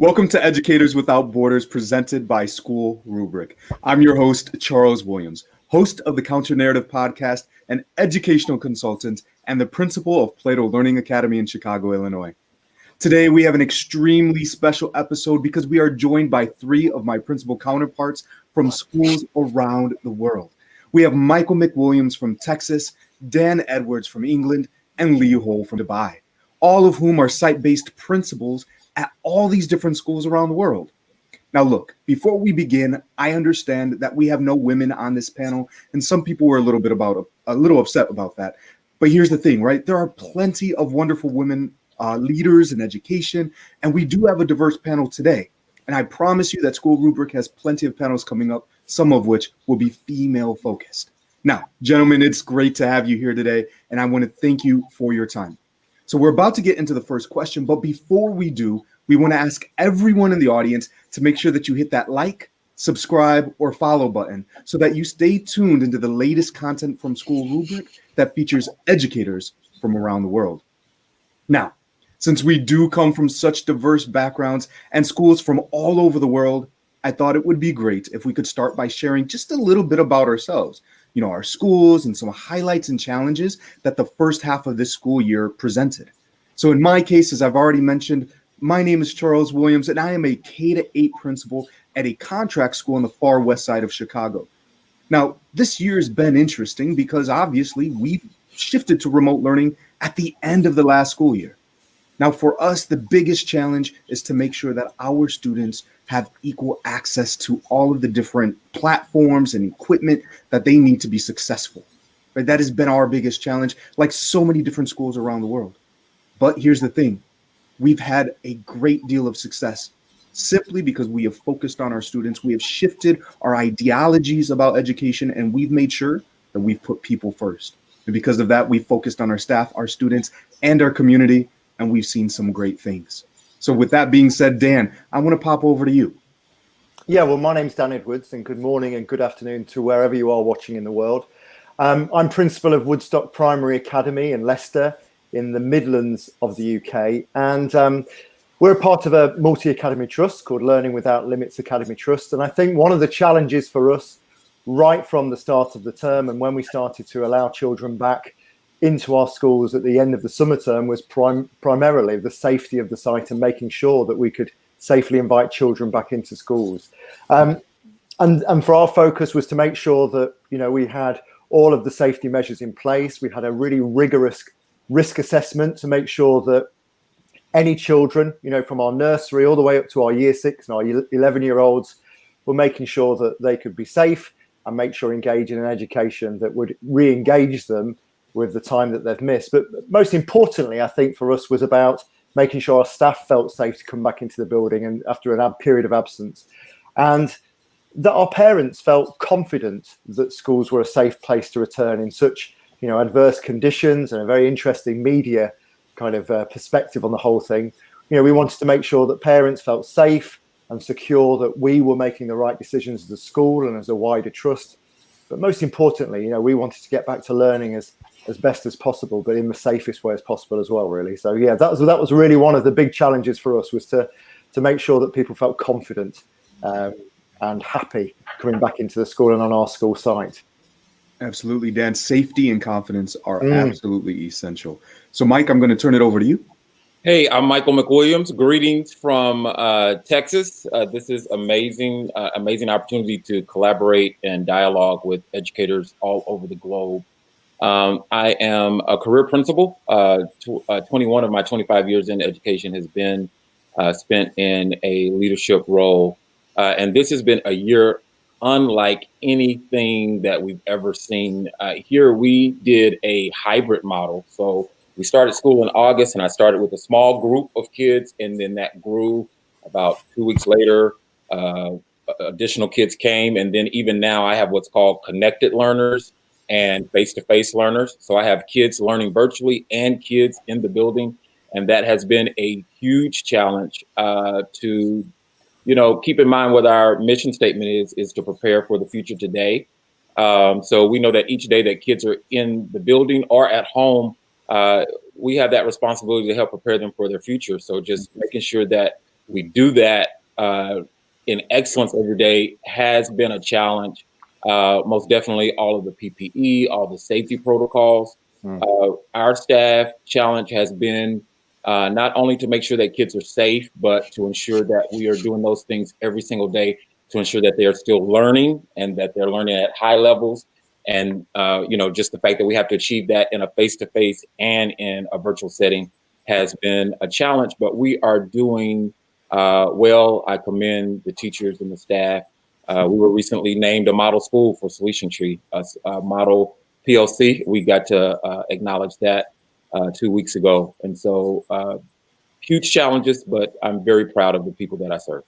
Welcome to Educators Without Borders, presented by School Rubric. I'm your host, Charles Williams, host of the Counter Narrative podcast, an educational consultant, and the principal of Plato Learning Academy in Chicago, Illinois. Today, we have an extremely special episode because we are joined by three of my principal counterparts from schools around the world. We have Michael McWilliams from Texas, Dan Edwards from England, and Lee Hole from Dubai, all of whom are site-based principals at all these different schools around the world. Now, look, before we begin, I understand that we have no women on this panel, and some people were a little upset about that. But here's the thing, right? There are plenty of wonderful women leaders in education, and we do have a diverse panel today. And I promise you that School Rubric has plenty of panels coming up, some of which will be female focused. Now, gentlemen, it's great to have you here today, and I want to thank you for your time. So we're about to get into the first question, but before we do, we want to ask everyone in the audience to make sure that you hit that like, subscribe, or follow button so that you stay tuned into the latest content from School Rubric that features educators from around the world. Now, since we do come from such diverse backgrounds and schools from all over the world, I thought it would be great if we could start by sharing just a little bit about ourselves, our schools and some highlights and challenges that the first half of this school year presented. So in my case, as I've already mentioned, my name is Charles Williams, and I am a K-8 principal at a contract school on the far west side of Chicago. Now, this year has been interesting because obviously we've shifted to remote learning at the end of the last school year. Now, for us, the biggest challenge is to make sure that our students have equal access to all of the different platforms and equipment that they need to be successful. Right? That has been our biggest challenge, like so many different schools around the world. But here's the thing. We've had a great deal of success simply because we have focused on our students. We have shifted our ideologies about education, and we've made sure that we've put people first. And because of that, we've focused on our staff, our students, and our community, and we've seen some great things. So with that being said, Dan, I want to pop over to you. Yeah, well, my name's Dan Edwards, and good morning and good afternoon to wherever you are watching in the world. I'm principal of Woodstock Primary Academy in Leicester in the Midlands of the UK. And we're a part of a multi-academy trust called Learning Without Limits Academy Trust. And I think one of the challenges for us right from the start of the term and when we started to allow children back into our schools at the end of the summer term was primarily the safety of the site and making sure that we could safely invite children back into schools. And for our focus was to make sure that, we had all of the safety measures in place. We had a really rigorous risk assessment to make sure that any children, from our nursery all the way up to our year 6 and our 11-year-olds, were making sure that they could be safe and make sure engage in an education that would re-engage them with the time that they've missed. But most importantly, I think for us was about making sure our staff felt safe to come back into the building and after a period of absence, and that our parents felt confident that schools were a safe place to return in such, adverse conditions and a very interesting media kind of perspective on the whole thing. We wanted to make sure that parents felt safe and secure that we were making the right decisions as a school and as a wider trust. But most importantly, we wanted to get back to learning as best as possible, but in the safest way as possible as well, really. So yeah, that was really one of the big challenges for us, was to make sure that people felt confident and happy coming back into the school and on our school site. Absolutely, Dan. Safety and confidence are absolutely essential. So Mike, I'm going to turn it over to you. Hey, I'm Michael McWilliams. Greetings from Texas. This is amazing opportunity to collaborate and dialogue with educators all over the globe. I am a career principal. 21 of my 25 years in education has been spent in a leadership role. And this has been a year unlike anything that we've ever seen. Here we did a hybrid model. So we started school in August, and I started with a small group of kids, and then that grew. About 2 weeks later, additional kids came, and then even now I have what's called connected learners and face-to-face learners. So I have kids learning virtually and kids in the building, and that has been a huge challenge to keep in mind what our mission statement is to prepare for the future today. So we know that each day that kids are in the building or at home, we have that responsibility to help prepare them for their future. So just making sure that we do that in excellence every day has been a challenge. Most definitely all of the PPE, all the safety protocols. Our staff challenge has been not only to make sure that kids are safe, but to ensure that we are doing those things every single day to ensure that they are still learning and that they're learning at high levels. And, just the fact that we have to achieve that in a face-to-face and in a virtual setting has been a challenge, but we are doing well. I commend the teachers and the staff. We were recently named a model school for Solution Tree, a model PLC. We got to acknowledge that 2 weeks ago. And so huge challenges, but I'm very proud of the people that I serve.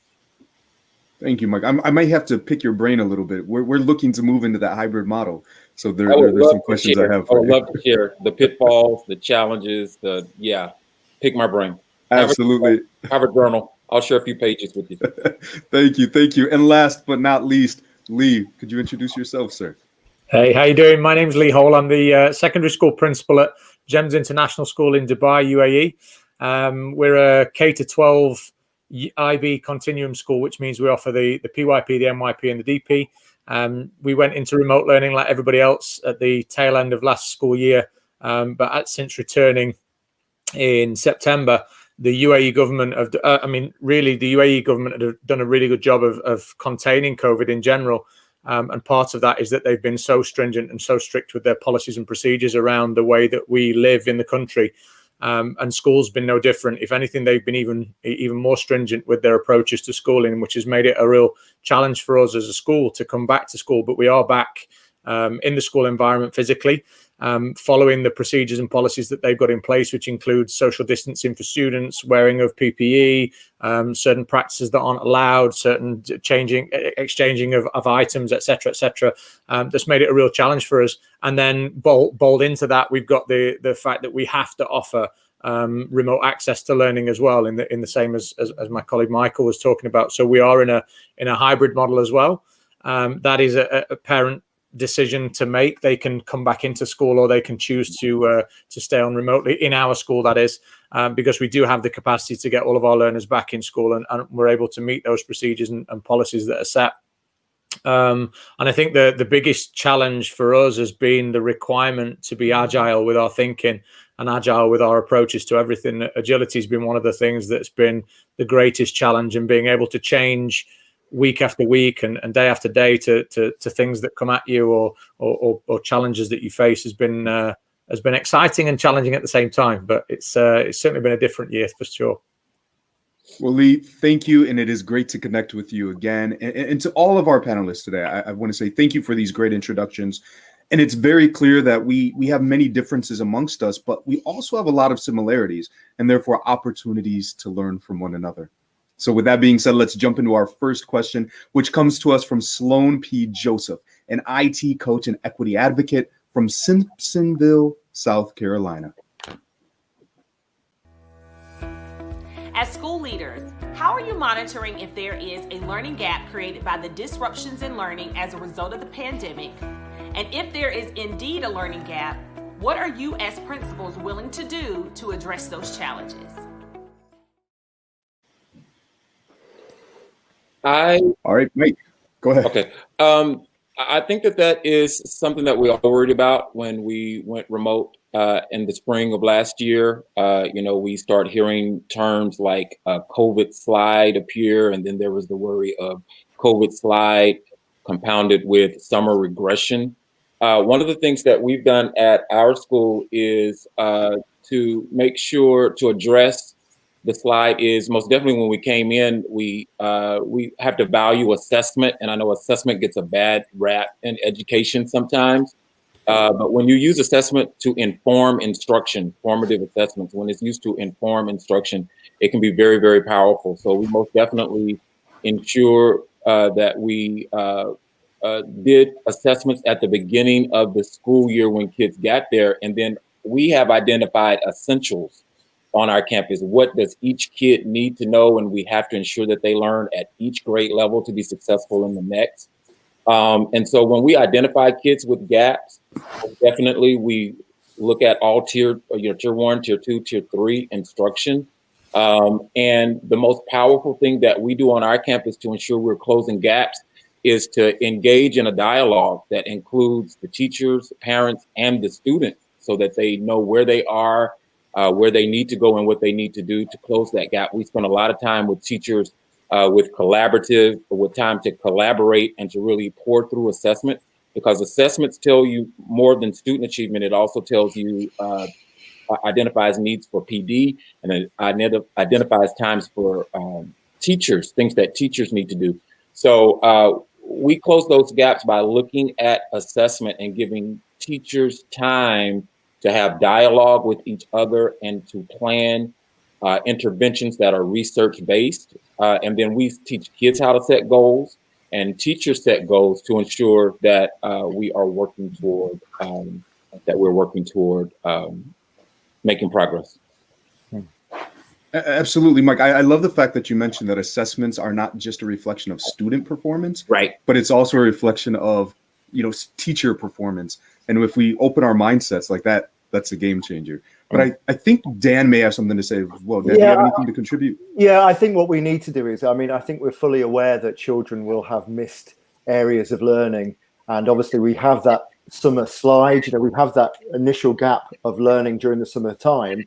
Thank you, Mike. I might have to pick your brain a little bit. We're looking to move into that hybrid model. So there's some questions I have. I would love to share the pitfalls, the challenges, pick my brain. Absolutely. Have a journal. I'll share a few pages with you. Thank you. And last but not least, Lee, could you introduce yourself, sir? Hey, how you doing? My name's Lee Hole. I'm the secondary school principal at GEMS International School in Dubai, UAE. We're a K-12 IB continuum school, which means we offer the PYP, the MYP, and the DP. We went into remote learning like everybody else at the tail end of last school year, but since returning in September, the UAE government the UAE government have done a really good job of containing COVID in general. And part of that is that they've been so stringent and so strict with their policies and procedures around the way that we live in the country. And school's been no different. If anything, they've been even more stringent with their approaches to schooling, which has made it a real challenge for us as a school to come back to school. But we are back in the school environment physically, following the procedures and policies that they've got in place, which includes social distancing for students, wearing of PPE, certain practices that aren't allowed, certain exchanging of items, etc., etc. That's made it a real challenge for us. And then bold into that, we've got the fact that we have to offer remote access to learning as well, in the same as my colleague Michael was talking about. So we are in a hybrid model as well. That is a parent decision to make. They can come back into school, or they can choose to stay on remotely in our school, that is, because we do have the capacity to get all of our learners back in school, and we're able to meet those procedures and policies that are set. And I think the biggest challenge for us has been the requirement to be agile with our thinking and agile with our approaches to everything. Agility has been one of the things that's been the greatest challenge, and being able to change week after week and day after day to things that come at you or challenges that you face has been exciting and challenging at the same time. But it's certainly been a different year for sure. Well, Lee, thank you, and it is great to connect with you again. And to all of our panelists today, I want to say thank you for these great introductions. And it's very clear that we have many differences amongst us, but we also have a lot of similarities, and therefore opportunities to learn from one another. So with that being said, let's jump into our first question, which comes to us from Sloan P. Joseph, an IT coach and equity advocate from Simpsonville, South Carolina. As school leaders, how are you monitoring if there is a learning gap created by the disruptions in learning as a result of the pandemic? And if there is indeed a learning gap, what are you as principals willing to do to address those challenges? All right, Mike, go ahead. Okay. I think that is something that we all worried about when we went remote in the spring of last year. We start hearing terms like COVID slide appear, and then there was the worry of COVID slide compounded with summer regression. One of the things that we've done at our school is to make sure to address the slide is most definitely when we came in, we have to value assessment. And I know assessment gets a bad rap in education sometimes. But when you use assessment to inform instruction, formative assessments, when it's used to inform instruction, it can be very, very powerful. So we most definitely ensure that we did assessments at the beginning of the school year when kids got there. And then we have identified essentials on our campus. What does each kid need to know? And we have to ensure that they learn at each grade level to be successful in the next. And so when we identify kids with gaps, definitely we look at all tier 1, tier 2, tier 3 instruction. And the most powerful thing that we do on our campus to ensure we're closing gaps is to engage in a dialogue that includes the teachers, parents, and the students so that they know where they are, where they need to go and what they need to do to close that gap. We spend a lot of time with teachers with time to collaborate and to really pour through assessment, because assessments tell you more than student achievement. It also tells you, identifies needs for PD, and it identifies times for teachers, things that teachers need to do. So we close those gaps by looking at assessment and giving teachers time to have dialogue with each other and to plan interventions that are research-based. And then we teach kids how to set goals, and teachers set goals to ensure that we're working toward making progress. Absolutely, Mike. I love the fact that you mentioned that assessments are not just a reflection of student performance, right? But it's also a reflection of, teacher performance. And if we open our mindsets like that, that's a game changer. But I think Dan may have something to say as well. Dan, do you have anything to contribute? Yeah, I think what we need to do is, I think we're fully aware that children will have missed areas of learning. And obviously we have that summer slide, we have that initial gap of learning during the summer time.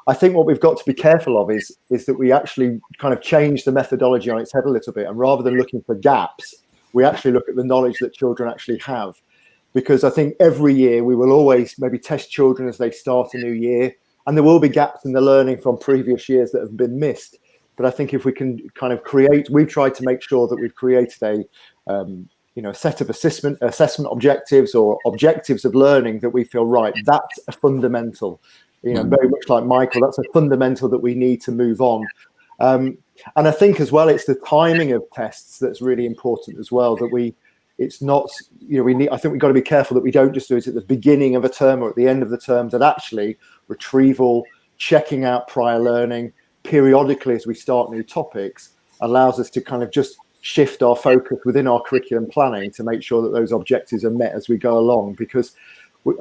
I think what we've got to be careful of is that we actually kind of change the methodology on its head a little bit. And rather than looking for gaps, we actually look at the knowledge that children actually have. Because I think every year we will always maybe test children as they start a new year, and there will be gaps in the learning from previous years that have been missed. But I think if we can kind of we've tried to make sure that we've created a set of assessment objectives or objectives of learning that we feel, right, that's a fundamental, very much like Michael, that's a fundamental that we need to move on. And I think as well, it's the timing of tests that's really important as well, that it's not, I think we've got to be careful that we don't just do it at the beginning of a term or at the end of the term, that actually retrieval, checking out prior learning periodically as we start new topics allows us to kind of just shift our focus within our curriculum planning to make sure that those objectives are met as we go along, because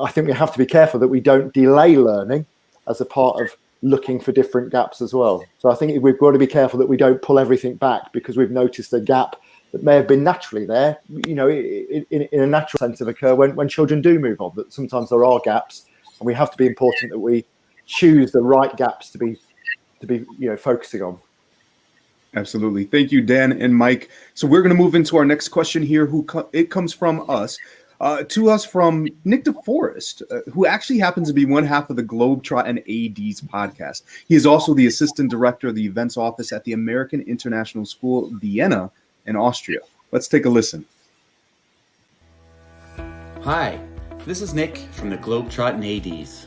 I think we have to be careful that we don't delay learning as a part of looking for different gaps as well. So I think we've got to be careful that we don't pull everything back because we've noticed a gap that may have been naturally there, in a natural sense of occur when children do move on, that sometimes there are gaps, and we have to be important that we choose the right gaps to be focusing on. Absolutely. Thank you, Dan and Mike. So we're going to move into our next question here. It comes from us, from Nick DeForest, who actually happens to be one half of the Globetrotting ADs podcast. He is also the assistant director of the events office at the American International School, Vienna, in Austria. Let's take a listen. Hi, this is Nick from the Globetrotting ADs.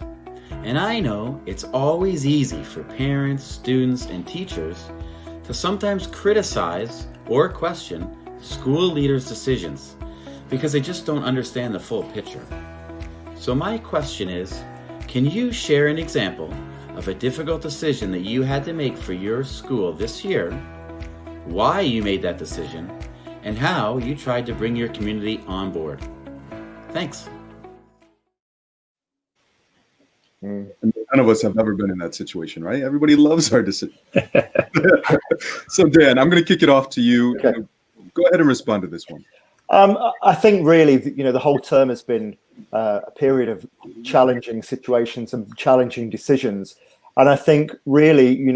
And I know it's always easy for parents, students, and teachers to sometimes criticize or question school leaders' decisions because they just don't understand the full picture. So my question is, can you share an example of a difficult decision that you had to make for your school this year, why you made that decision, and how you tried to bring your community on board? Thanks. And none of us have ever been in that situation, right? Everybody loves our decision. So Dan, I'm going to kick it off to you. Okay. Go ahead and respond to this one. I think really, the whole term has been a period of challenging situations and challenging decisions. And I think really,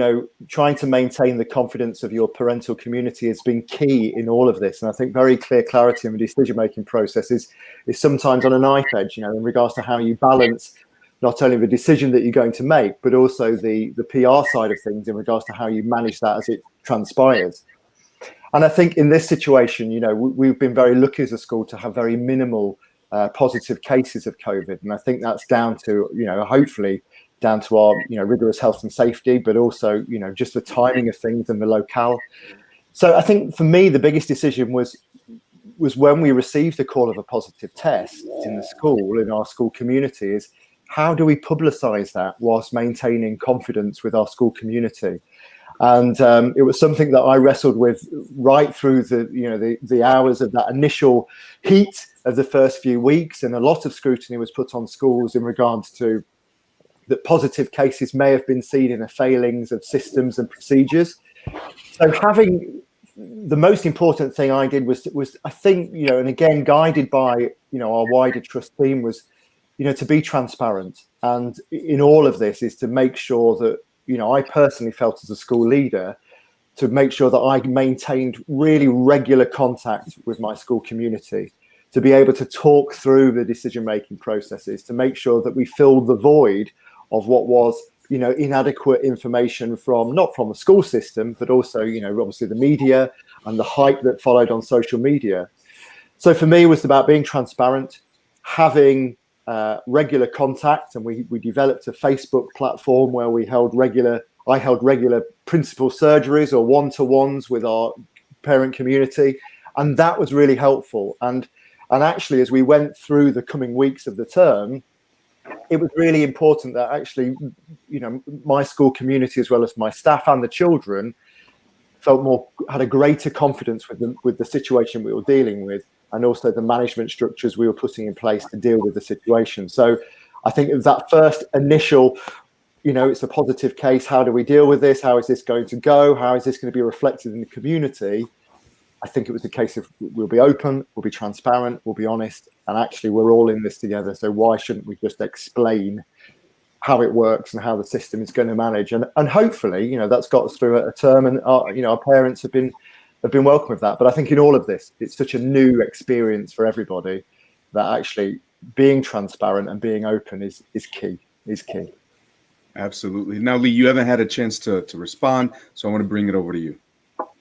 trying to maintain the confidence of your parental community has been key in all of this. And I think very clear clarity in the decision-making process is sometimes on a knife edge, in regards to how you balance not only the decision that you're going to make, but also the PR side of things in regards to how you manage that as it transpires. And I think in this situation, we've been very lucky as a school to have very minimal positive cases of COVID. And I think that's down to, hopefully down to our, rigorous health and safety, but also, just the timing of things and the locale. So I think for me, the biggest decision was when we received the call of a positive test in the school, in our school community, is how do we publicize that whilst maintaining confidence with our school community? And it was something that I wrestled with right through the hours of that initial heat of the first few weeks. And a lot of scrutiny was put on schools in regards to that positive cases may have been seen in the failings of systems and procedures. So the most important thing I did was I think, and again, guided by, our wider trust team, was, to be transparent. And in all of this is to make sure that, I personally felt as a school leader, to make sure that I maintained really regular contact with my school community, to be able to talk through the decision-making processes, to make sure that we filled the void of what was, inadequate information not from the school system, but also, obviously the media and the hype that followed on social media. So for me, it was about being transparent, having regular contact, and we developed a Facebook platform where I held regular principal surgeries or one-to-ones with our parent community, and that was really helpful. And actually, as we went through the coming weeks of the term, it was really important that actually, my school community, as well as my staff and the children, had a greater confidence with the situation we were dealing with, and also the management structures we were putting in place to deal with the situation. So I think it was that first initial, it's a positive case. How do we deal with this? How is this going to go? How is this going to be reflected in the community? I think it was a case of we'll be open, we'll be transparent, we'll be honest, and actually we're all in this together. So why shouldn't we just explain how it works and how the system is going to manage? And hopefully, that's got us through a term, and our parents have been welcome with that. But I think in all of this, it's such a new experience for everybody that actually being transparent and being open is key. Absolutely. Now, Lee, you haven't had a chance to respond, so I want to bring it over to you.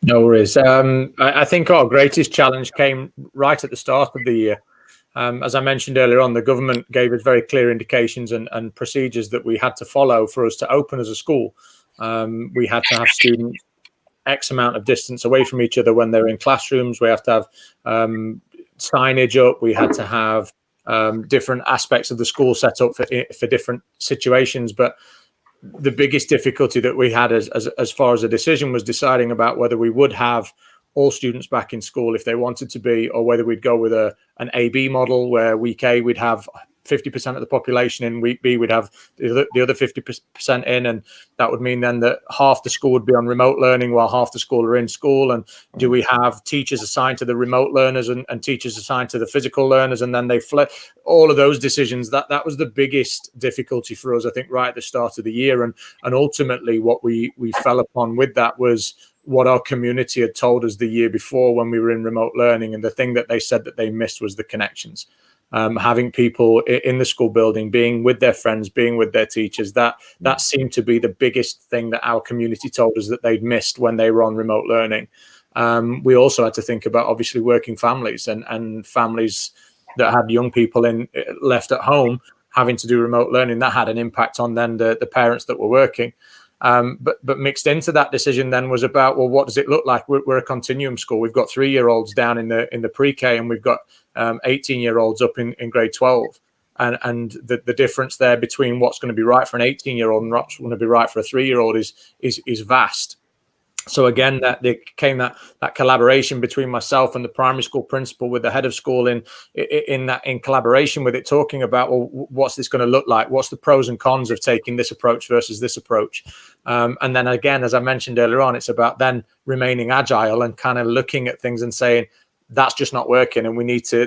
No worries. I think our greatest challenge came right at the start of the year. As I mentioned earlier on, the government gave us very clear indications and procedures that we had to follow for us to open as a school. We had to have students X amount of distance away from each other when they're in classrooms. We have to have signage up. We had to have different aspects of the school set up for different situations. But the biggest difficulty that we had as far as a decision was deciding about whether we would have all students back in school if they wanted to be, or whether we'd go with an A-B model where week A we'd have 50% of the population in, week B we'd have the other 50% in, and that would mean then that half the school would be on remote learning while half the school are in school. And do we have teachers assigned to the remote learners and teachers assigned to the physical learners, and then they flip all of those decisions? That was the biggest difficulty for us, I think, right at the start of the year. And ultimately what we fell upon with that was what our community had told us the year before when we were in remote learning, and the thing that they said that they missed was the connections. Having people in the school building, being with their friends, being with their teachers, that seemed to be the biggest thing that our community told us that they'd missed when they were on remote learning. We also had to think about, obviously, working families and families that had young people left at home having to do remote learning. That had an impact on then the parents that were working. But mixed into that decision then was about, well, what does it look like? We're a continuum school. We've got 3-year-olds down in the pre-K, and we've got 18-year-olds up in grade 12. And the difference there between what's going to be right for an 18-year-old and what's going to be right for a 3-year-old is vast. So again, there came that collaboration between myself and the primary school principal with the head of school in collaboration with it, talking about, well, what's this going to look like? What's the pros and cons of taking this approach versus this approach? And then again, as I mentioned earlier on, it's about then remaining agile and kind of looking at things and saying, that's just not working, and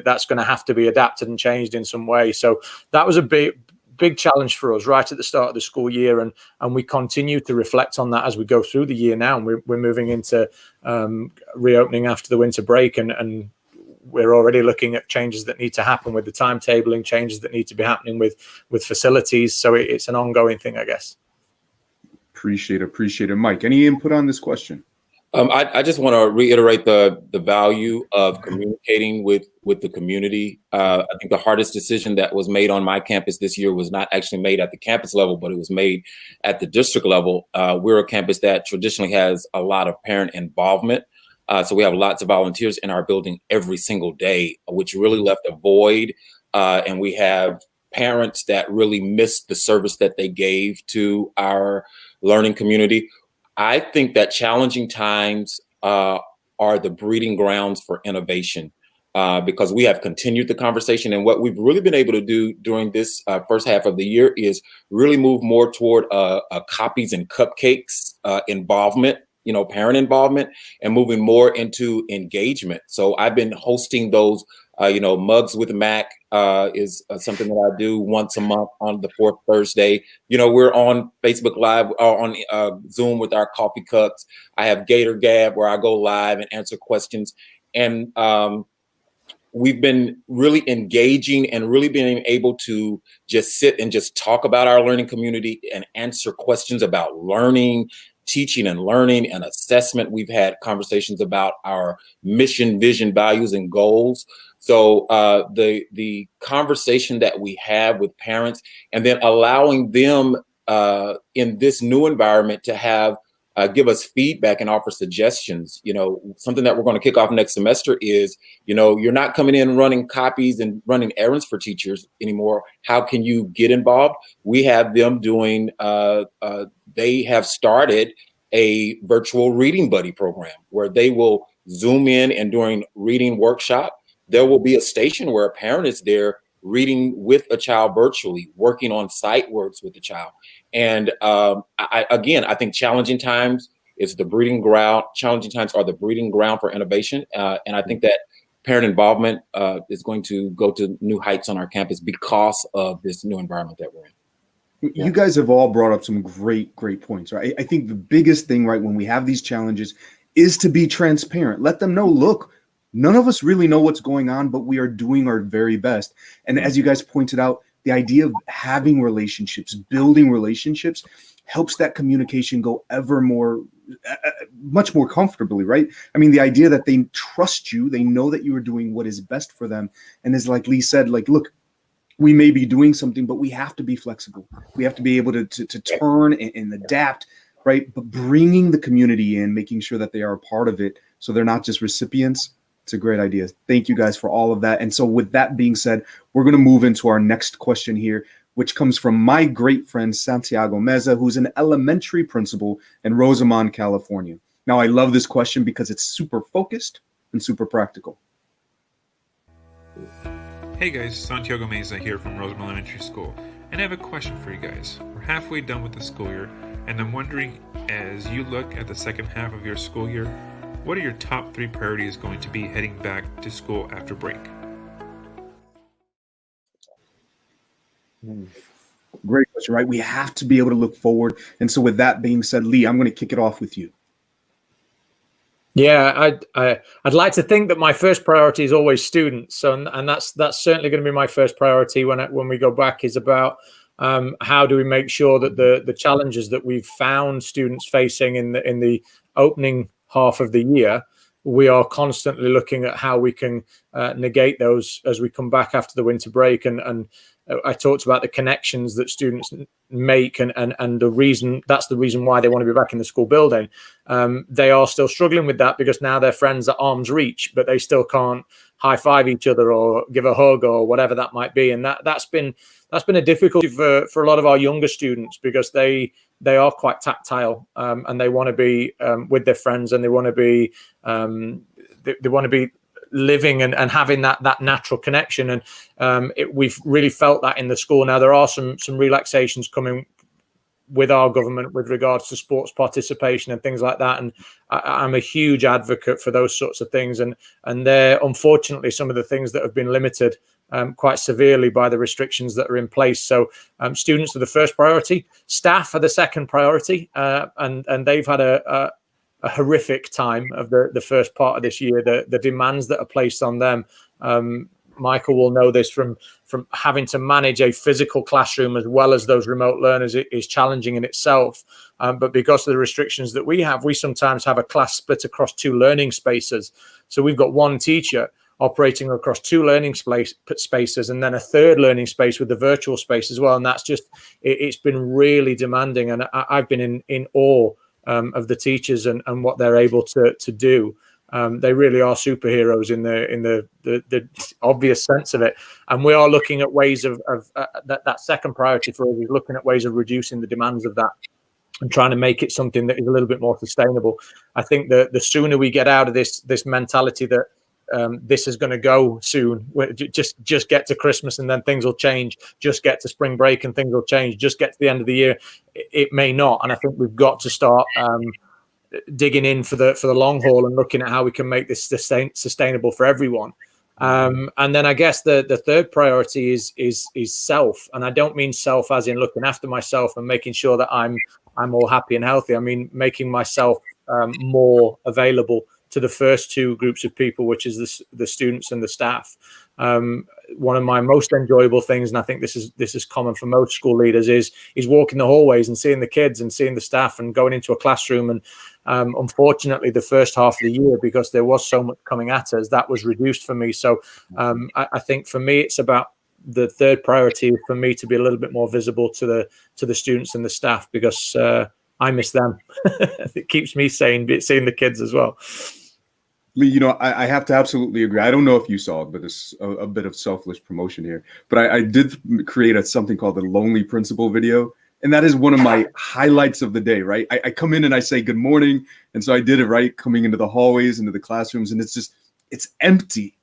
that's going to have to be adapted and changed in some way. So that was a big challenge for us right at the start of the school year, and we continue to reflect on that as we go through the year now, and we're moving into reopening after the winter break, and we're already looking at changes that need to happen with the timetabling, changes that need to be happening with facilities. So it's an ongoing thing, I guess. Appreciate it. Mike, any input on this question? I just want to reiterate the value of communicating with the community. I think the hardest decision that was made on my campus this year was not actually made at the campus level, but it was made at the district level. We're a campus that traditionally has a lot of parent involvement. So we have lots of volunteers in our building every single day, which really left a void. And we have parents that really missed the service that they gave to our learning community. I think that challenging times are the breeding grounds for innovation. because we have continued the conversation. And what we've really been able to do during this first half of the year is really move more toward a copies and cupcakes involvement, parent involvement, and moving more into engagement. So I've been hosting those, Mugs with Mac is something that I do once a month on the fourth Thursday. We're on Facebook Live or on Zoom with our coffee cups. I have Gator Gab where I go live and answer questions. And we've been really engaging and really being able to just sit and just talk about our learning community and answer questions about learning, teaching and learning and assessment. We've had conversations about our mission, vision, values, and goals. So the conversation that we have with parents, and then allowing them in this new environment to have give us feedback and offer suggestions. Something that we're going to kick off next semester is, you're not coming in running copies and running errands for teachers anymore. How can you get involved? We have them doing, they have started a virtual reading buddy program where they will Zoom in, and during reading workshop, there will be a station where a parent is there reading with a child virtually, working on sight words with the child. And I think challenging times is the breeding ground. Challenging times are the breeding ground for innovation. And I think that parent involvement is going to go to new heights on our campus because of this new environment that we're in. You guys have all brought up some great points, right? I think the biggest thing, right, when we have these challenges is to be transparent. Let them know, look, none of us really know what's going on, but we are doing our very best. And as you guys pointed out, the idea of having relationships, building relationships, helps that communication go ever more, much more comfortably, right? I mean, the idea that they trust you, they know that you are doing what is best for them. And as like Lee said, like, look, we may be doing something, but we have to be flexible. We have to be able to turn and adapt, right? But bringing the community in, making sure that they are a part of it, so they're not just recipients. It's a great idea. Thank you guys for all of that. And so with that being said, we're going to move into our next question here, which comes from my great friend, Santiago Meza, who's an elementary principal in Rosamond, California. Now, I love this question because it's super focused and super practical. Hey guys, Santiago Meza here from Rosamond Elementary School, and I have a question for you guys. We're halfway done with the school year, and I'm wondering, as you look at the second half of your school year, what are your top 3 priorities going to be heading back to school after break? Great question, right? We have to be able to look forward. And so with that being said, Lee, I'm going to kick it off with you. Yeah, I'd like to think that my first priority is always students. So, and that's certainly going to be my first priority when we go back, is about how do we make sure that the challenges that we've found students facing in the opening half of the year, we are constantly looking at how we can negate those as we come back after the winter break. And I talked about the connections that students make and the reason why they want to be back in the school building. They are still struggling with that because now their friends are arm's reach, but they still can't high five each other or give a hug or whatever that might be. And that's been a difficulty for a lot of our younger students, because they are quite tactile and they want to be with their friends, and they want to be living and having that natural connection. And we've really felt that in the school. Now, there are some relaxations coming with our government with regards to sports participation and things like that. And I'm a huge advocate for those sorts of things. And they're unfortunately some of the things that have been limited quite severely by the restrictions that are in place. So students are the first priority, staff are the second priority, and they've had a horrific time of the first part of this year. The demands that are placed on them, Michael will know this from having to manage a physical classroom as well as those remote learners, is challenging in itself. But because of the restrictions that we have, we sometimes have a class split across 2 learning spaces. So we've got one teacher operating across 2 learning spaces, and then a third learning space with the virtual space as well. And that's just, it's been really demanding. And I've been in awe of the teachers and what they're able to do. They really are superheroes in the obvious sense of it. And we are looking at ways of that second priority for us is looking at ways of reducing the demands of that and trying to make it something that is a little bit more sustainable. I think that the sooner we get out of this mentality that this is going to go soon. Just get to Christmas and then things will change. Just get to spring break and things will change. Just get to the end of the year. It may not. And I think we've got to start digging in for the long haul and looking at how we can make this sustainable for everyone. And then I guess the third priority is self. And I don't mean self as in looking after myself and making sure that I'm all happy and healthy. I mean making myself more available to the first two groups of people, which is the students and the staff. One of my most enjoyable things, and I think this is common for most school leaders, is walking the hallways and seeing the kids and seeing the staff and going into a classroom. And unfortunately, the first half of the year, because there was so much coming at us, that was reduced for me. So I think for me, it's about the third priority for me to be a little bit more visible to the students and the staff, because I miss them. It keeps me seeing the kids as well. Lee, I have to absolutely agree. I don't know if you saw it, but it's a bit of selfless promotion here. But I did create something called the Lonely Principal video. And that is one of my highlights of the day, right? I come in and I say good morning. And so I did it, right? Coming into the hallways, into the classrooms, and it's empty,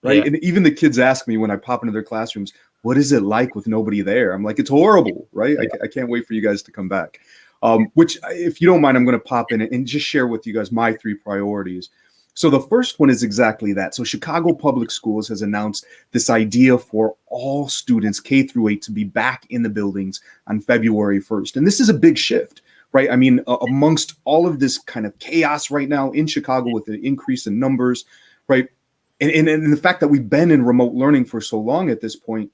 right? Yeah. And even the kids ask me when I pop into their classrooms, what is it like with nobody there? I'm like, it's horrible, right? Yeah. I can't wait for you guys to come back. Which, if you don't mind, I'm going to pop in and just share with you guys my 3 priorities. So the first one is exactly that. So Chicago Public Schools has announced this idea for all students K through 8 to be back in the buildings on February 1st. And this is a big shift, right? I mean, amongst all of this kind of chaos right now in Chicago with the increase in numbers, right? And the fact that we've been in remote learning for so long at this point,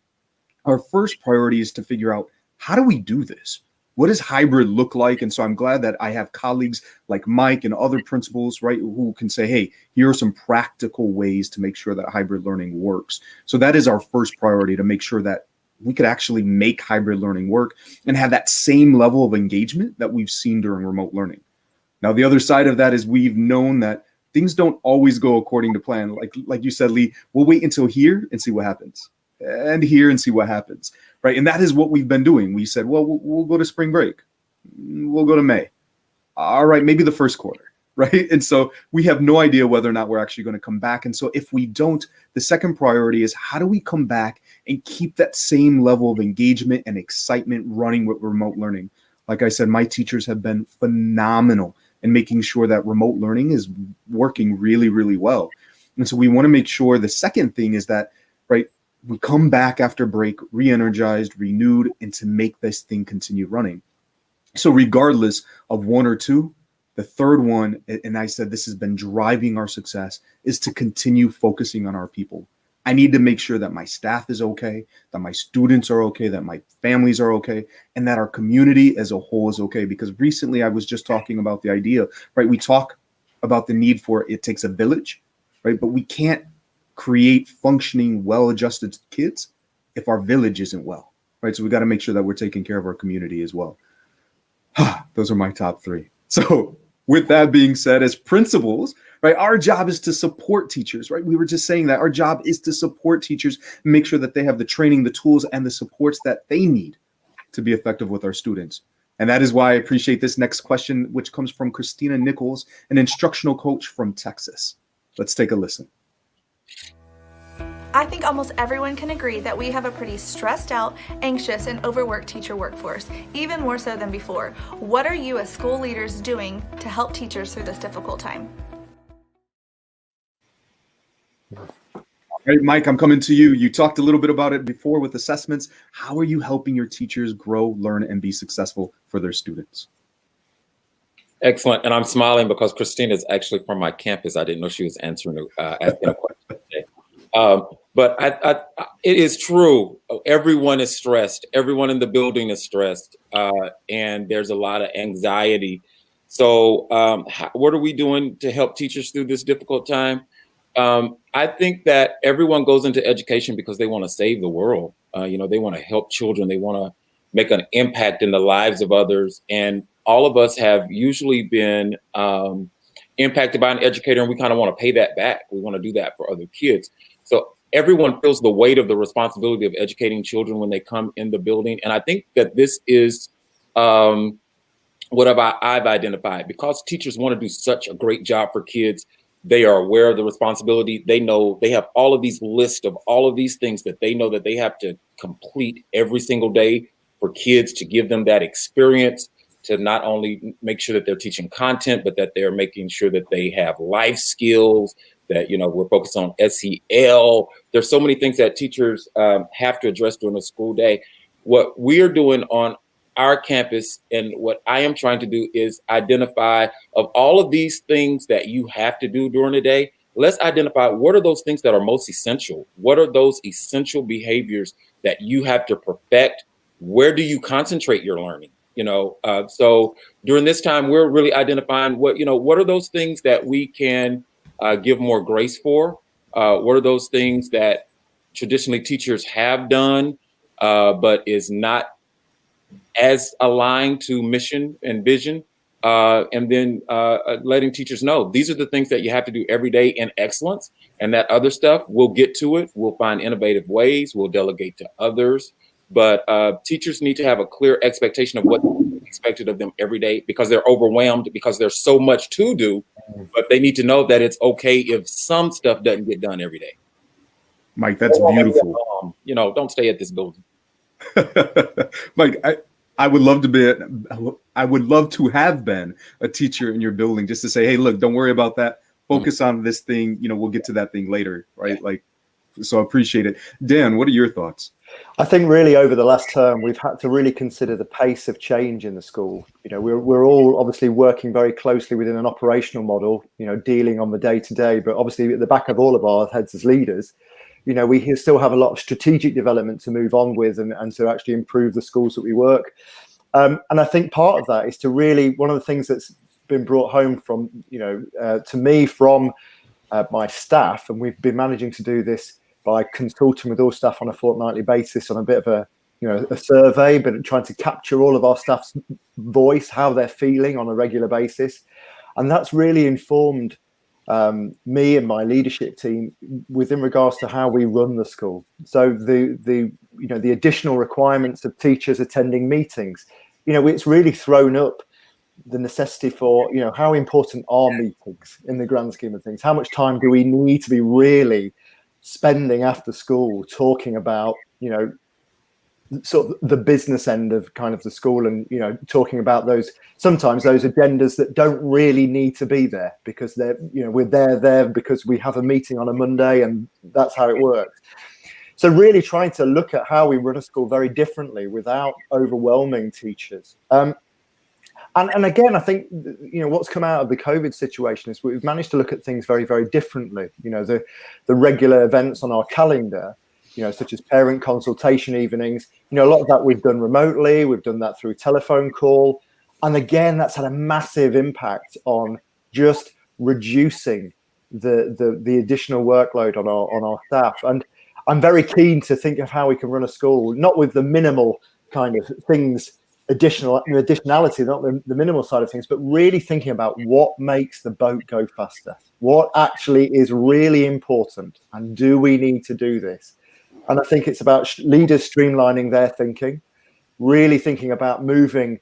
our first priority is to figure out, how do we do this? What does hybrid look like? And so I'm glad that I have colleagues like Mike and other principals, right, who can say, hey, here are some practical ways to make sure that hybrid learning works. So that is our first priority, to make sure that we could actually make hybrid learning work and have that same level of engagement that we've seen during remote learning. Now, the other side of that is we've known that things don't always go according to plan. Like you said, Lee, we'll wait until here and see what happens. And here and see what happens, right? And that is what we've been doing. We said, well, we'll go to spring break. We'll go to May. All right, maybe the first quarter, right? And so we have no idea whether or not we're actually going to come back. And so if we don't, the second priority is, how do we come back and keep that same level of engagement and excitement running with remote learning? Like I said, my teachers have been phenomenal in making sure that remote learning is working really, really well. And so we want to make sure the second thing is that, right, we come back after break, re-energized, renewed, and to make this thing continue running. So regardless of 1 or 2, the third one, and I said this has been driving our success, is to continue focusing on our people. I need to make sure that my staff is okay, that my students are okay, that my families are okay, and that our community as a whole is okay. Because recently I was just talking about the idea, right? We talk about the need for it takes a village, right? But we can't create functioning, well-adjusted kids if our village isn't well, right? So we got to make sure that we're taking care of our community as well. Those are my top 3. So with that being said, as principals, right, our job is to support teachers, right? We were just saying that our job is to support teachers and make sure that they have the training, the tools, and the supports that they need to be effective with our students. And that is why I appreciate this next question, which comes from Christina Nichols, an instructional coach from Texas. Let's take a listen. I think almost everyone can agree that we have a pretty stressed out, anxious, and overworked teacher workforce, even more so than before. What are you as school leaders doing to help teachers through this difficult time? All right, Mike, I'm coming to you. You talked a little bit about it before with assessments. How are you helping your teachers grow, learn, and be successful for their students? Excellent. And I'm smiling because Christina is actually from my campus. I didn't know she was asking a question today. But it is true. Everyone is stressed. Everyone in the building is stressed. And there's a lot of anxiety. So what are we doing to help teachers through this difficult time? I think that everyone goes into education because they want to save the world. They want to help children. They want to make an impact in the lives of others. And all of us have usually been impacted by an educator, and we kind of want to pay that back. We want to do that for other kids. So everyone feels the weight of the responsibility of educating children when they come in the building. And I think that this is what I've identified, because teachers want to do such a great job for kids. They are aware of the responsibility. They know they have all of these lists of all of these things that they know that they have to complete every single day for kids, to give them that experience, to not only make sure that they're teaching content, but that they're making sure that they have life skills, that, you know, we're focused on SEL. There's so many things that teachers have to address during the school day. What we're doing on our campus, and what I am trying to do, is identify, of all of these things that you have to do during the day, let's identify what are those things that are most essential. What are those essential behaviors that you have to perfect? Where do you concentrate your learning? You know, so during this time, we're really identifying what are those things that we can give more grace for? What are those things that traditionally teachers have done, but is not as aligned to mission and vision, and then letting teachers know these are the things that you have to do every day in excellence, and that other stuff, we'll get to it. We'll find innovative ways. We'll delegate to others. But teachers need to have a clear expectation of what is expected of them every day, because they're overwhelmed, because there's so much to do. But they need to know that it's okay if some stuff doesn't get done every day. Mike, that's beautiful. You know, don't stay at this building. Mike, I would love to have been a teacher in your building, just to say, hey, look, don't worry about that. Focus on this thing. You know, we'll get to that thing later, right? Like, so I appreciate it. Dan, what are your thoughts? I think really over the last term, we've had to really consider the pace of change in the school. You know, we're all obviously working very closely within an operational model, you know, dealing on the day to day, but obviously at the back of all of our heads as leaders, you know, we still have a lot of strategic development to move on with and to actually improve the schools that we work. And I think part of that is to really, one of the things that's been brought home from, you know, to me from my staff, and we've been managing to do this by consulting with all staff on a fortnightly basis on a bit of a, you know, a survey, but trying to capture all of our staff's voice, how they're feeling on a regular basis. And that's really informed me and my leadership team within regards to how we run the school. So the you know, the additional requirements of teachers attending meetings, you know, it's really thrown up the necessity for, you know, how important are meetings in the grand scheme of things? How much time do we need to be really spending after school talking about, you know, sort of the business end of kind of the school, and, you know, talking about those, sometimes those agendas that don't really need to be there, because they're, you know, we're there because we have a meeting on a Monday and that's how it works. So really trying to look at how we run a school very differently without overwhelming teachers. And again, I think, you know, what's come out of the COVID situation is we've managed to look at things very, very differently. You know, the regular events on our calendar, you know, such as parent consultation evenings, you know, a lot of that we've done remotely. We've done that through telephone call. And again, that's had a massive impact on just reducing the additional workload on our staff. And I'm very keen to think of how we can run a school, not with the minimal kind of things, additionality, not the minimal side of things, but really thinking about what makes the boat go faster, what actually is really important, and do we need to do this? And I think it's about leaders streamlining their thinking, really thinking about moving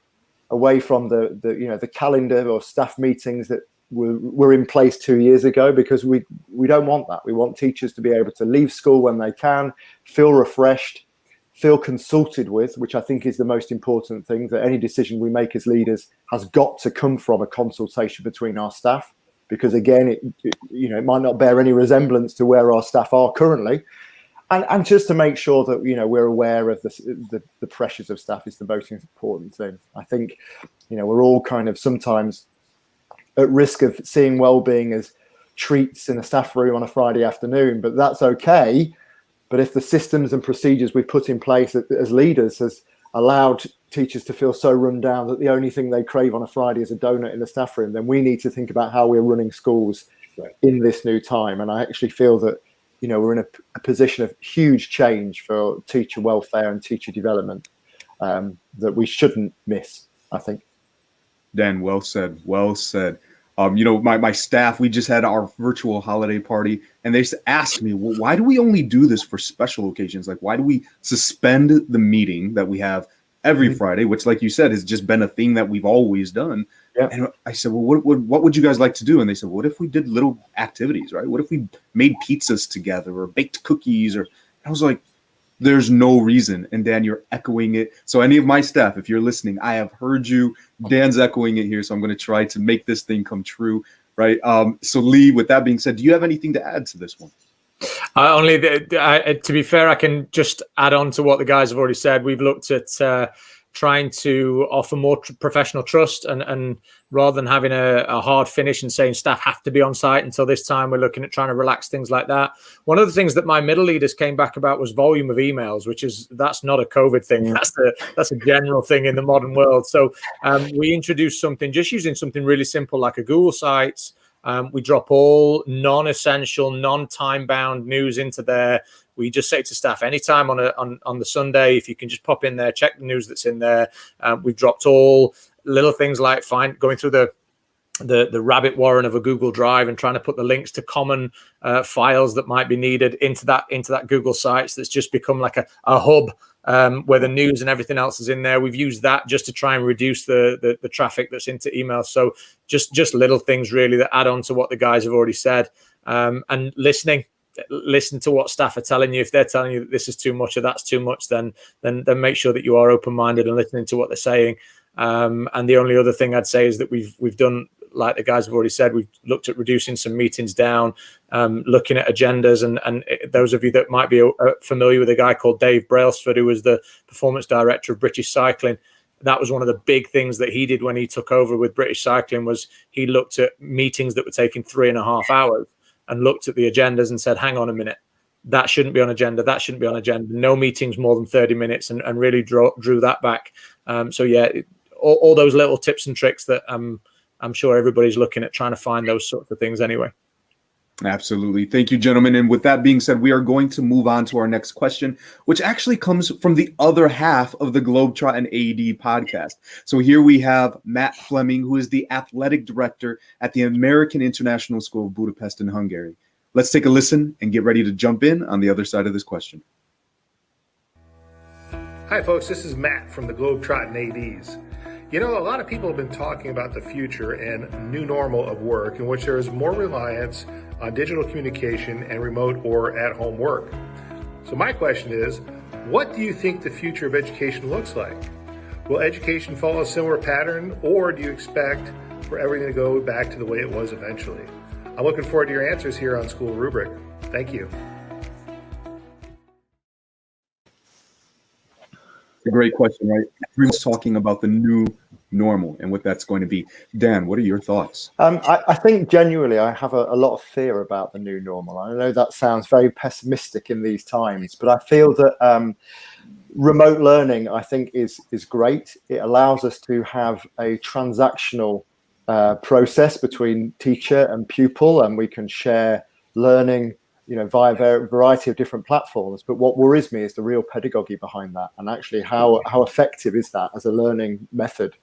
away from the calendar or staff meetings that were in place 2 years ago, because we don't want that. We want teachers to be able to leave school when they can, feel refreshed, feel consulted with, which I think is the most important thing, that any decision we make as leaders has got to come from a consultation between our staff, because again, it might not bear any resemblance to where our staff are currently. And just to make sure that, you know, we're aware of the pressures of staff is the most important thing. I think, you know, we're all kind of sometimes at risk of seeing well-being as treats in a staff room on a Friday afternoon, but that's okay. But if the systems and procedures we've put in place as leaders has allowed teachers to feel so run down that the only thing they crave on a Friday is a donut in the staff room, then we need to think about how we're running schools in this new time. And I actually feel that, you know, we're in a position of huge change for teacher welfare and teacher development that we shouldn't miss, I think. Dan, well said. Well said. You know, my staff, we just had our virtual holiday party, and they asked me, well, why do we only do this for special occasions? Like, why do we suspend the meeting that we have every Friday, which, like you said, has just been a thing that we've always done. Yeah. And I said, well, what would you guys like to do? And they said, what if we did little activities, right? What if we made pizzas together or baked cookies? Or I was like, there's no reason. And Dan, you're echoing it. So any of my staff, if you're listening, I have heard you. Dan's echoing it here. So I'm going to try to make this thing come true, right? So Lee, with that being said, do you have anything to add to this one? To be fair, I can just add on to what the guys have already said. We've looked at trying to offer more professional trust, and rather than having a hard finish and saying staff have to be on site until this time, we're looking at trying to relax things like that. One of the things that my middle leaders came back about was volume of emails, that's not a COVID thing. That's a general thing in the modern world. So we introduced something, just using something really simple like a Google Sites. We drop all non-essential, non-time-bound news into there. We just say to staff, anytime on the Sunday, if you can just pop in there, check the news that's in there. We've dropped all little things like going through the rabbit warren of a Google Drive and trying to put the links to common files that might be needed into that Google Sites. That's just become like a hub where the news and everything else is in there. We've used that just to try and reduce the traffic that's into emails. So just little things really that add on to what the guys have already said. And listen to what staff are telling you. If they're telling you that this is too much or that's too much, then make sure that you are open-minded and listening to what they're saying. And the only other thing I'd say is that we've done, like the guys have already said, we've looked at reducing some meetings down, looking at agendas, and those of you that might be familiar with a guy called Dave Brailsford, who was the performance director of British Cycling. That was one of the big things that he did when he took over with British Cycling, was he looked at meetings that were taking 3.5 hours and looked at the agendas and said, hang on a minute, that shouldn't be on agenda. That shouldn't be on agenda. No meetings more than 30 minutes, and really drew that back. So yeah, all those little tips and tricks that I'm sure everybody's looking at trying to find those sorts of things anyway. Absolutely. Thank you, gentlemen. And with that being said, we are going to move on to our next question, which actually comes from the other half of the Globetrot and AD podcast. So here we have Matt Fleming, who is the athletic director at the American International School of Budapest in Hungary. Let's take a listen and get ready to jump in on the other side of this question. Hi, folks. This is Matt from the Globetrot and ADs. You know, a lot of people have been talking about the future and new normal of work, in which there is more reliance on digital communication and remote or at-home work. So my question is, what do you think the future of education looks like? Will education follow a similar pattern, or do you expect for everything to go back to the way it was eventually? I'm looking forward to your answers here on School Rubric. Thank you. A great question, right? Everyone's talking about the new normal and what that's going to be. Dan, what are your thoughts? I think genuinely I have a lot of fear about the new normal. I know that sounds very pessimistic in these times, but I feel that remote learning, I think, is great. It allows us to have a transactional process between teacher and pupil, and we can share learning via a variety of different platforms. But what worries me is the real pedagogy behind that, and actually how effective is that as a learning method.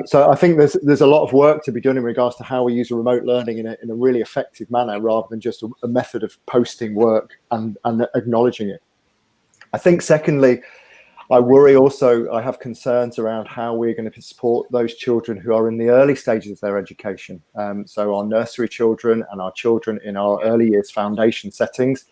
So I think there's a lot of work to be done in regards to how we use remote learning in a really effective manner, rather than just a method of posting work and acknowledging it. I think secondly, I worry also, I have concerns around how we're going to support those children who are in the early stages of their education. So our nursery children and our children in our early years foundation settings,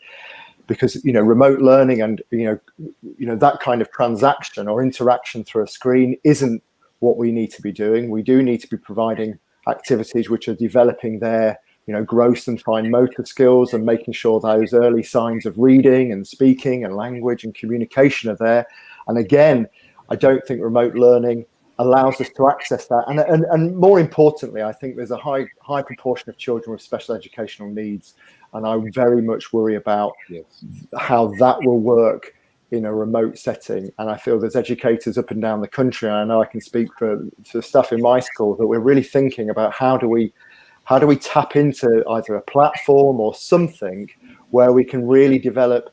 because, remote learning and, that kind of transaction or interaction through a screen isn't what we need to be doing. We do need to be providing activities which are developing their gross and fine motor skills, and making sure those early signs of reading and speaking and language and communication are there. And again, I don't think remote learning allows us to access that. And more importantly, I think there's a high proportion of children with special educational needs, and I very much worry about how that will work in a remote setting. And I feel there's educators up and down the country, and I know I can speak for stuff in my school, that we're really thinking about how do we tap into either a platform or something where we can really develop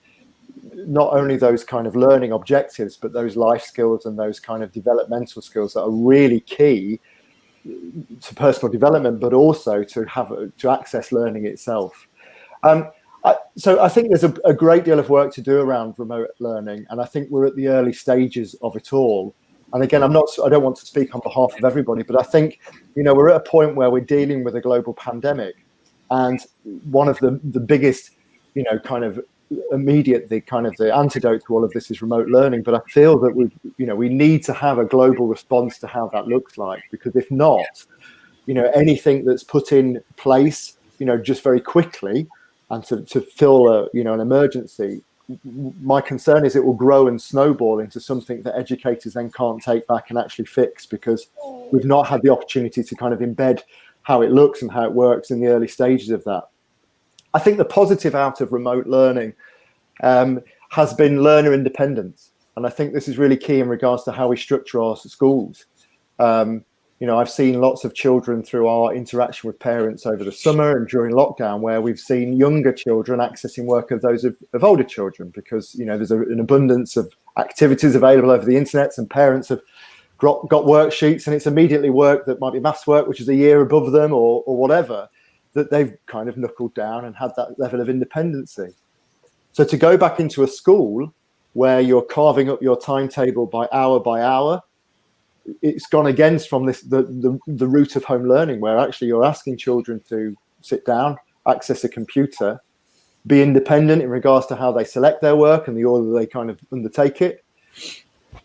not only those kind of learning objectives, but those life skills and those kind of developmental skills that are really key to personal development, but also to access learning itself. So I think there's a great deal of work to do around remote learning, and I think we're at the early stages of it all. And again, I don't want to speak on behalf of everybody, but I think, we're at a point where we're dealing with a global pandemic, and one of the biggest, kind of immediate, the antidote to all of this is remote learning. But I feel that we need to have a global response to how that looks like, because if not, anything that's put in place, just very quickly and to fill an emergency, my concern is it will grow and snowball into something that educators then can't take back and actually fix, because we've not had the opportunity to kind of embed how it looks and how it works in the early stages of that. I think the positive out of remote learning has been learner independence. And I think this is really key in regards to how we structure our schools. I've seen lots of children through our interaction with parents over the summer and during lockdown, where we've seen younger children accessing work of those of older children, because, there's an abundance of activities available over the internet, and parents have got worksheets, and it's immediately work that might be maths work, which is a year above them or whatever, that they've kind of knuckled down and had that level of independency. So to go back into a school where you're carving up your timetable by hour, it's gone against from the root of home learning, where actually you're asking children to sit down, access a computer, be independent in regards to how they select their work and the order they kind of undertake it.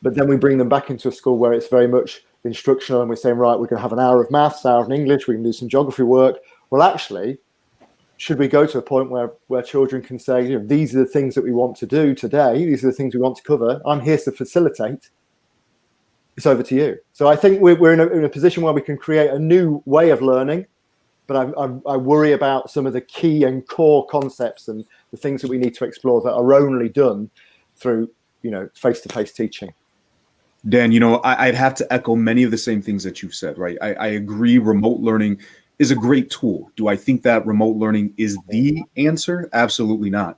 But then we bring them back into a school where it's very much instructional, and we're saying, right, we're going to have an hour of maths, hour of English, we can do some geography work. Well, actually, should we go to a point where children can say, these are the things that we want to do today, these are the things we want to cover, I'm here to facilitate, it's over to you. So I think we're in a position where we can create a new way of learning, but I worry about some of the key and core concepts and the things that we need to explore that are only done through, face-to-face teaching. Dan, I'd have to echo many of the same things that you've said, right? I agree remote learning is a great tool. Do I think that remote learning is the answer? Absolutely not.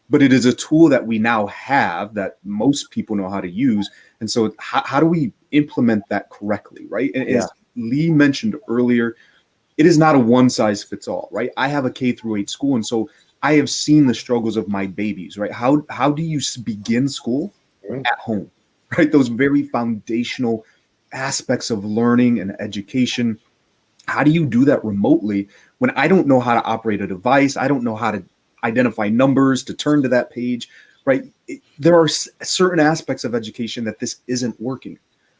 But it is a tool that we now have that most people know how to use. And so how do we implement that correctly, right? And as Lee mentioned earlier, it is not a one size fits all, right? I have a K-8 school, and so I have seen the struggles of my babies, right? How do you begin school at home, right? Those very foundational aspects of learning and education. How do you do that remotely when I don't know how to operate a device? I don't know how to identify numbers to turn to that page, right? There are certain aspects of education that this isn't working.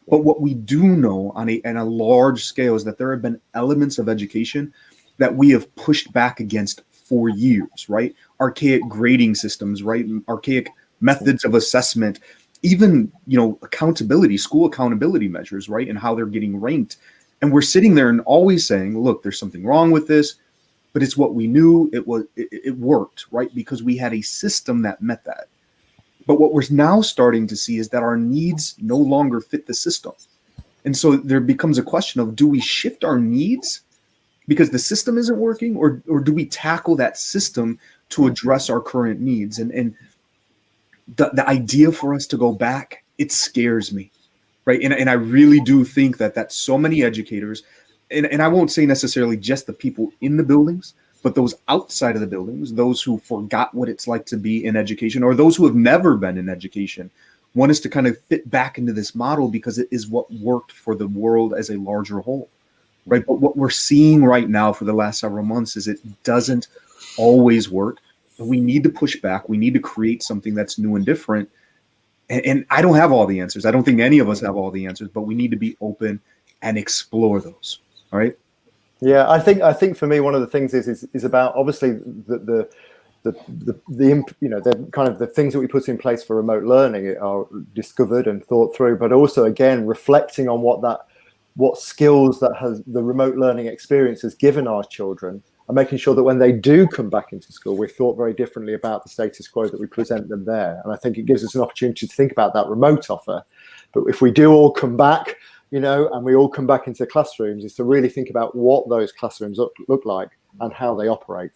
But what we do know on a large scale is that there have been elements of education that we have pushed back against for years, right? Archaic grading systems, right? Archaic methods of assessment, even, accountability, school accountability measures, right? And how they're getting ranked. And we're sitting there and always saying, look, there's something wrong with this, but it's what we knew. It worked, right? Because we had a system that met that. But what we're now starting to see is that our needs no longer fit the system. And so there becomes a question of, do we shift our needs because the system isn't working, or do we tackle that system to address our current needs? And the idea for us to go back, it scares me. Right. And I really do think that so many educators, and I won't say necessarily just the people in the buildings, but those outside of the buildings, those who forgot what it's like to be in education, or those who have never been in education, want us to kind of fit back into this model because it is what worked for the world as a larger whole. Right. But what we're seeing right now for the last several months is it doesn't always work. We need to push back. We need to create something that's new and different. And I don't have all the answers. I don't think any of us have all the answers, but we need to be open and explore those. All right. Yeah, I think for me, one of the things is about obviously the kind of the things that we put in place for remote learning are discovered and thought through, but also again reflecting on what skills that has the remote learning experience has given our children, and making sure that when they do come back into school, we've thought very differently about the status quo that we present them there. And I think it gives us an opportunity to think about that remote offer. But if we do all come back, and we all come back into classrooms, is to really think about what those classrooms look like and how they operate.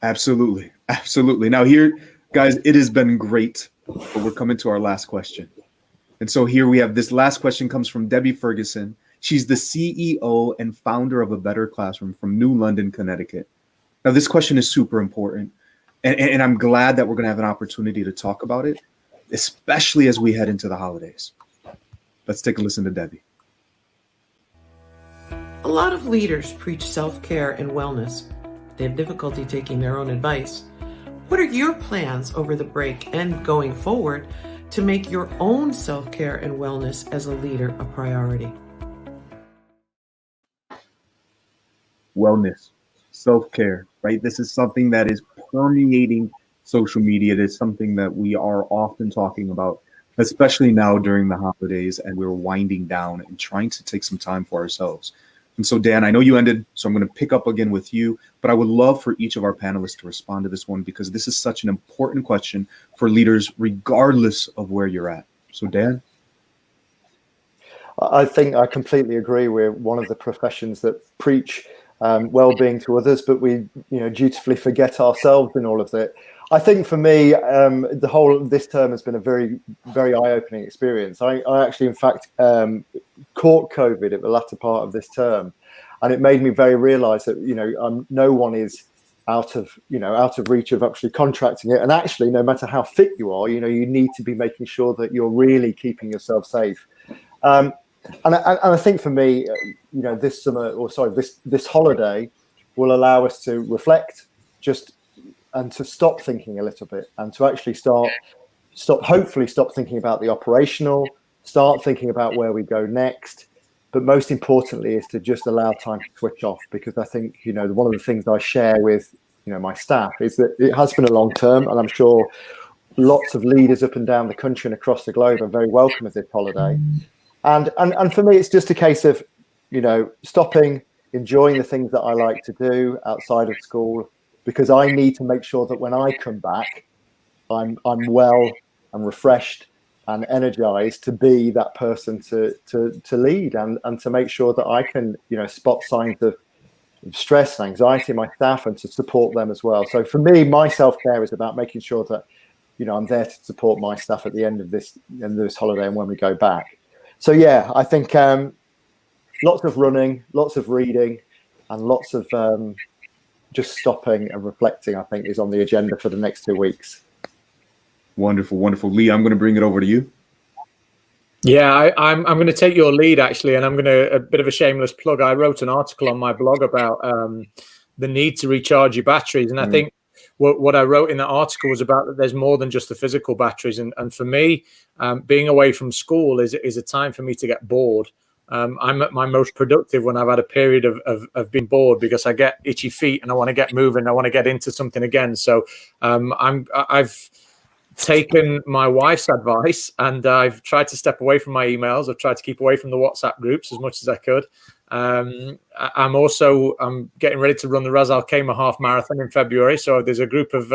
Absolutely. Absolutely. Now here, guys, it has been great, but we're coming to our last question. And so here we have this last question comes from Debbie Ferguson. She's the CEO and founder of A Better Classroom from New London, Connecticut. Now, this question is super important, and I'm glad that we're going to have an opportunity to talk about it, especially as we head into the holidays. Let's take a listen to Debbie. A lot of leaders preach self-care and wellness. They have difficulty taking their own advice. What are your plans over the break and going forward to make your own self-care and wellness as a leader a priority? Wellness, self-care, right? This is something that is permeating social media. It is something that we are often talking about, especially now during the holidays, and we're winding down and trying to take some time for ourselves. And so, Dan, I know you ended, so I'm going to pick up again with you, but I would love for each of our panelists to respond to this one, because this is such an important question for leaders, regardless of where you're at. So, Dan? I think I completely agree. We're one of the professions that preach well-being to others, but we, dutifully forget ourselves in all of it. I think for me, this term has been a very, very eye-opening experience. I actually, in fact, caught COVID at the latter part of this term, and it made me very realise that no one is out of reach of actually contracting it. And actually, no matter how fit you are, you need to be making sure that you're really keeping yourself safe. And I think for me, this holiday will allow us to reflect, and to stop thinking a little bit, and to actually hopefully stop thinking about the operational, start thinking about where we go next. But most importantly is to just allow time to switch off, because I think, one of the things I share with, my staff is that it has been a long term, and I'm sure lots of leaders up and down the country and across the globe are very welcome of this holiday. And for me, it's just a case of, stopping, enjoying the things that I like to do outside of school, because I need to make sure that when I come back, I'm well and refreshed and energized to be that person to lead, and to make sure that I can, spot signs of stress and anxiety in my staff, and to support them as well. So for me, my self-care is about making sure that, I'm there to support my staff at the end of this holiday and when we go back. So yeah, I think lots of running, lots of reading, and lots of just stopping and reflecting, I think, is on the agenda for the next 2 weeks. Wonderful, wonderful. Lee, I'm going to bring it over to you. Yeah, I'm going to take your lead, actually, and I'm going to, a bit of a shameless plug. I wrote an article on my blog about the need to recharge your batteries, and I think what I wrote in that article was about that there's more than just the physical batteries. And for me, being away from school is a time for me to get bored. I'm at my most productive when I've had a period of being bored, because I get itchy feet and I want to get moving. I want to get into something again. So I've taken my wife's advice, and I've tried to step away from my emails. I've tried to keep away from the WhatsApp groups as much as I could. I'm getting ready to run the Ras Al Khaimah half marathon in February. So there's a group of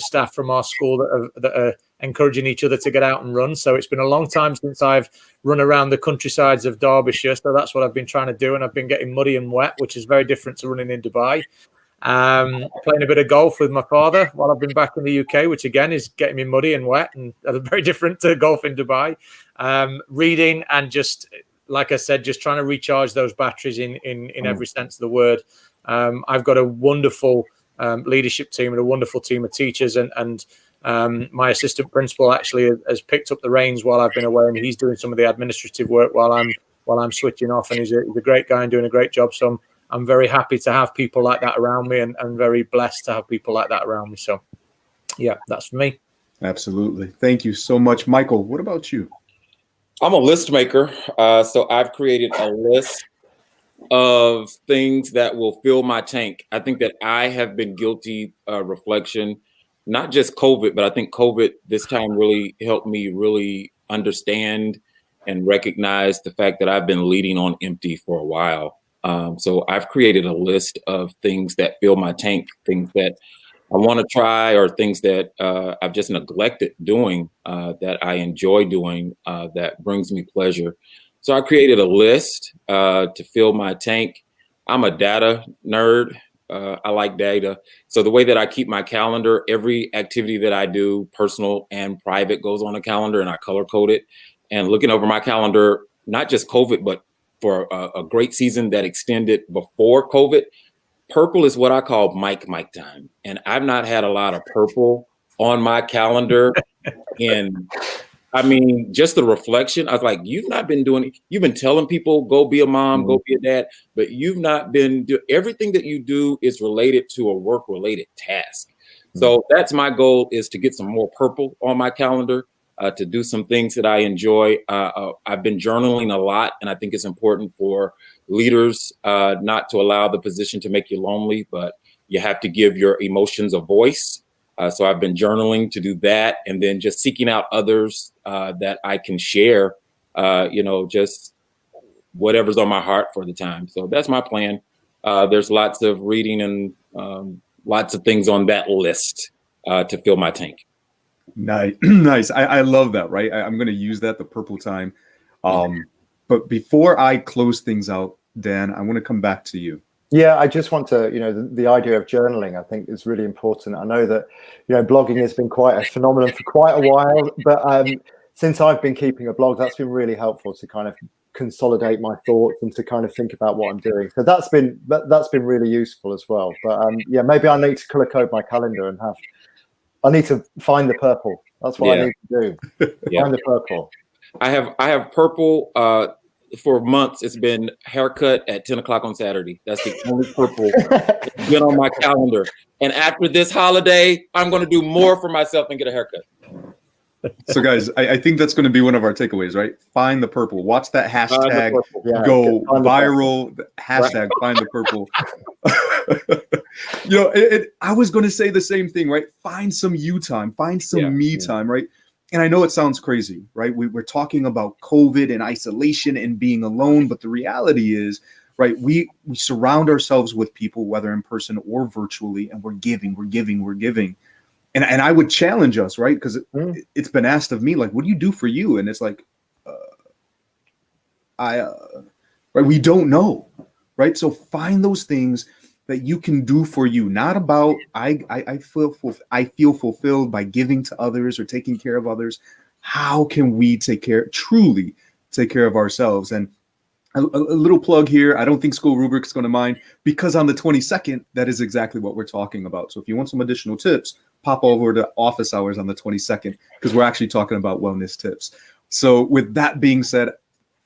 staff from our school that are encouraging each other to get out and run. So it's been a long time since I've run around the countrysides of Derbyshire. So that's what I've been trying to do. And I've been getting muddy and wet, which is very different to running in Dubai. Playing a bit of golf with my father while I've been back in the UK, which again is getting me muddy and wet, and very different to golf in Dubai. Reading, and just, like I said, just trying to recharge those batteries in every sense of the word. I've got a wonderful leadership team and a wonderful team of teachers, and my assistant principal actually has picked up the reins while I've been away, and he's doing some of the administrative work while I'm switching off, and he's a great guy and doing a great job. So I'm very happy to have people like that around me, and very blessed to have people like that around me. So yeah, that's for me. Absolutely. Thank you so much. Michael, what about you? I'm a list maker. So I've created a list of things that will fill my tank. I think that I have been guilty reflection, not just COVID, but I think COVID this time really helped me really understand and recognize the fact that I've been leading on empty for a while. So I've created a list of things that fill my tank, things that I want to try, or things that I've just neglected doing, that I enjoy doing, that brings me pleasure. So I created a list to fill my tank. I'm a data nerd. I like data. So the way that I keep my calendar, every activity that I do, personal and private, goes on a calendar, and I color code it. And looking over my calendar, not just COVID, but for a great season that extended before COVID, purple is what I call Mike time. And I've not had a lot of purple on my calendar in I mean, just the reflection. I was like, you've been telling people, go be a mom, go be a dad, but you've not been everything that you do is related to a work-related task. So that's my goal, is to get some more purple on my calendar, to do some things that I enjoy. I've been journaling a lot, and I think it's important for leaders not to allow the position to make you lonely, but you have to give your emotions a voice. So I've been journaling to do that, and then just seeking out others that I can share, just whatever's on my heart for the time. So that's my plan. There's lots of reading and lots of things on that list to fill my tank. Nice. I love that, right? I'm going to use that, the purple time. But before I close things out, Dan, I want to come back to you. Yeah, I just want to, the idea of journaling, I think, is really important. I know that, blogging has been quite a phenomenon for quite a while, but since I've been keeping a blog, that's been really helpful to kind of consolidate my thoughts and to kind of think about what I'm doing. So that's been really useful as well. But maybe I need to color code my calendar and I need to find the purple. That's what I need to do. Find the purple. I have purple. For months, it's been haircut at 10 o'clock on Saturday. That's the only purple that's been on my calendar. And after this holiday, I'm going to do more for myself and get a haircut. So, guys, I think that's going to be one of our takeaways, right? Find the purple. Watch that hashtag go viral. Hashtag find the purple. I was going to say the same thing, right? Find some you time. Find some me time, right? And I know it sounds crazy, right? We're talking about COVID and isolation and being alone, but the reality is, right, we surround ourselves with people, whether in person or virtually, and we're giving. And I would challenge us, right? Because it's been asked of me, like, what do you do for you? And it's like, we don't know, right? So find those things that you can do for you, not about I feel fulfilled by giving to others or taking care of others. How can we truly take care of ourselves? And a little plug here. I don't think School Rubric is going to mind, because on the 22nd, that is exactly what we're talking about. So if you want some additional tips, pop over to office hours on the 22nd, because we're actually talking about wellness tips. So with that being said,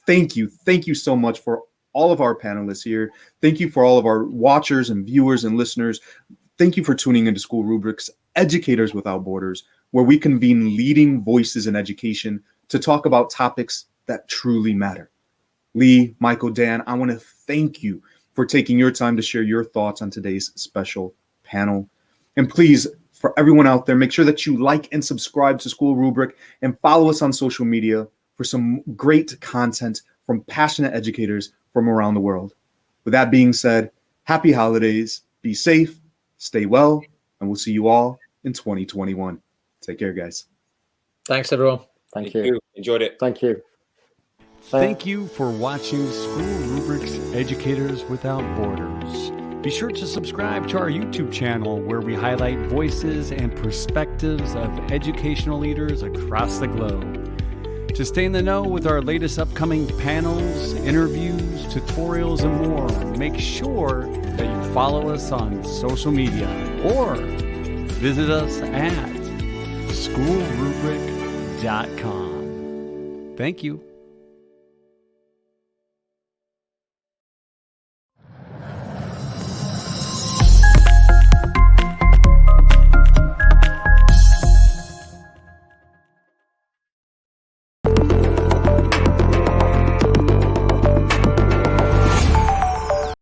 thank you so much for all of our panelists here. Thank you for all of our watchers and viewers and listeners. Thank you for tuning into School Rubric's Educators Without Borders, where we convene leading voices in education to talk about topics that truly matter. Lee, Michael, Dan, I want to thank you for taking your time to share your thoughts on today's special panel. And please, for everyone out there, make sure that you like and subscribe to School Rubric and follow us on social media for some great content from passionate educators from around the world. With that being said, happy holidays, be safe, stay well, and we'll see you all in 2021. Take care, guys. Thanks, everyone. Thank you. Enjoyed it. Thank you. Thank you for watching School Rubric's Educators Without Borders. Be sure to subscribe to our YouTube channel, where we highlight voices and perspectives of educational leaders across the globe. To stay in the know with our latest upcoming panels, interviews, tutorials, and more, make sure that you follow us on social media or visit us at schoolrubric.com. Thank you.